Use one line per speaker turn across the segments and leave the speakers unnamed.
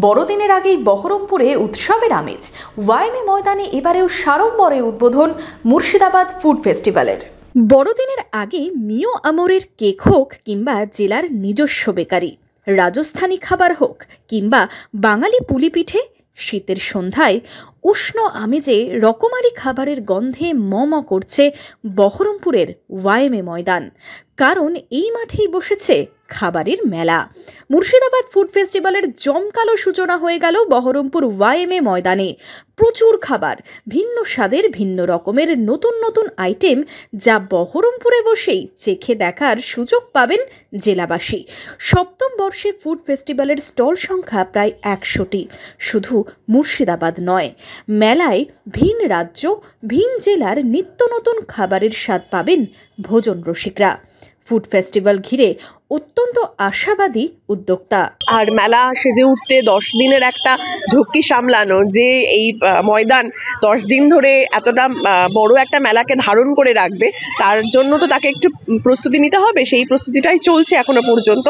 বড়দিনের আগেই বহরমপুরে উৎসবের আমেজ। ওয়াইএমএ ময়দানে এবারেও সাড়ম্বরে উদ্বোধন মুর্শিদাবাদ ফুড ফেস্টিভ্যালের। বড়দিনের আগে মিও আমরের কেক হোক কিংবা জেলার নিজস্ব বেকারি, রাজস্থানী খাবার হোক কিংবা বাঙালি পুলি পিঠে, শীতের সন্ধ্যায় উষ্ণ আমেজে রকমারি খাবারের গন্ধে ম করছে বহরমপুরের ওয়াইএমএ ময়দান। কারণ এই মাঠেই বসেছে খাবারের মেলা। মুর্শিদাবাদ ফুড ফেস্টিভ্যালের জমকালো সূচনা হয়ে গেল বহরমপুর ওয়াইএমএ ময়দানে। প্রচুর খাবার, ভিন্ন স্বাদের, ভিন্ন রকমের নতুন নতুন আইটেম, যা বহরমপুরে বসেই চেখে দেখার সুযোগ পাবেন জেলাবাসী। সপ্তম বর্ষে ফুড ফেস্টিভ্যালের স্টল সংখ্যা প্রায় 100টি। শুধু মুর্শিদাবাদ নয়, মেলায় ভিন রাজ্য, ভিন জেলার নিত্য নতুন খাবারের স্বাদ পাবেন ভোজন রসিকরা। ফুড ফেস্টিভ্যাল ঘিরে অত্যন্ত আশাবাদী উদ্যোক্তা।
আর মেলা সেজে উঠতে 10 দিনের একটা ঝক্কি সামলানো, যে এই ময়দান 10 দিন ধরে এতটা বড় একটা মেলাকে ধারণ করে রাখবে, তার জন্য তো তাকে একটু প্রস্তুতি নিতে হবে। সেই প্রস্তুতিটাই চলছে এখনো পর্যন্ত।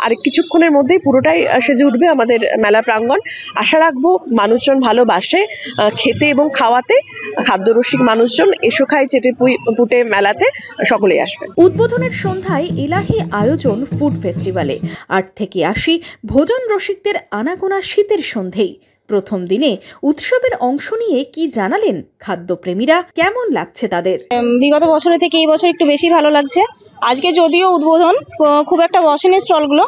আর কিছুক্ষণের মধ্যেই পুরোটাই সেজে উঠবে আমাদের মেলা প্রাঙ্গণ। আশা রাখবো মানুষজন ভালোবাসে খেতে এবং খাওয়াতে। খাদ্যরসিক মানুষজন এসো খাই চেটে পুটে মেলাতে সকলেই আসবে।
উদ্বোধনের সন্ধ্যায় এলাহি আয়োজন ফুড ফেস্টিভ্যালে। 8 থেকে 80 ভোজন রসিকদের আনাগোনা শীতের সন্ধেই। প্রথম দিনে উৎসবের অংশ নিয়ে কি জানালেন খাদ্যপ্রেমীরা, কেমন লাগছে তাদের?
বিগত বছরের থেকে এই বছর একটু বেশি ভালো লাগছে। আজকে যদিও উদ্বোধন, খুব একটা বসেনি স্টলগুলো,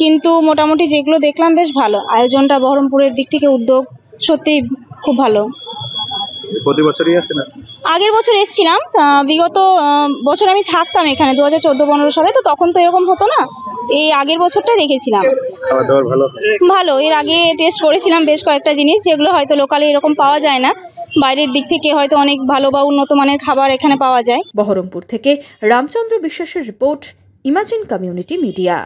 কিন্তু মোটামুটি যেগুলো দেখলাম বেশ ভালো। আয়োজনটা বহরমপুরের দিক থেকে উদ্যোগ সত্যি খুব ভালো।
প্রতি বছরই আসে না? আগের
বছর এসেছিলাম, বিগত বছর আমি থাকতাম এখানে 2014-15 সালে, তো তখন তো এরকম হতো না। এই আগের বছরটা দেখেছিলাম ভালো। এর আগে টেস্ট করেছিলাম বেশ কয়েকটা জিনিস, যেগুলো হয়তো লোকালে এরকম পাওয়া যায় না। বাইরের দিক থেকে হয়তো অনেক ভালো বা উন্নত মানের খাবার এখানে পাওয়া যায়।
বহরমপুর থেকে রামচন্দ্র বিশ্বাসের রিপোর্ট, ইমাজিন কমিউনিটি মিডিয়া।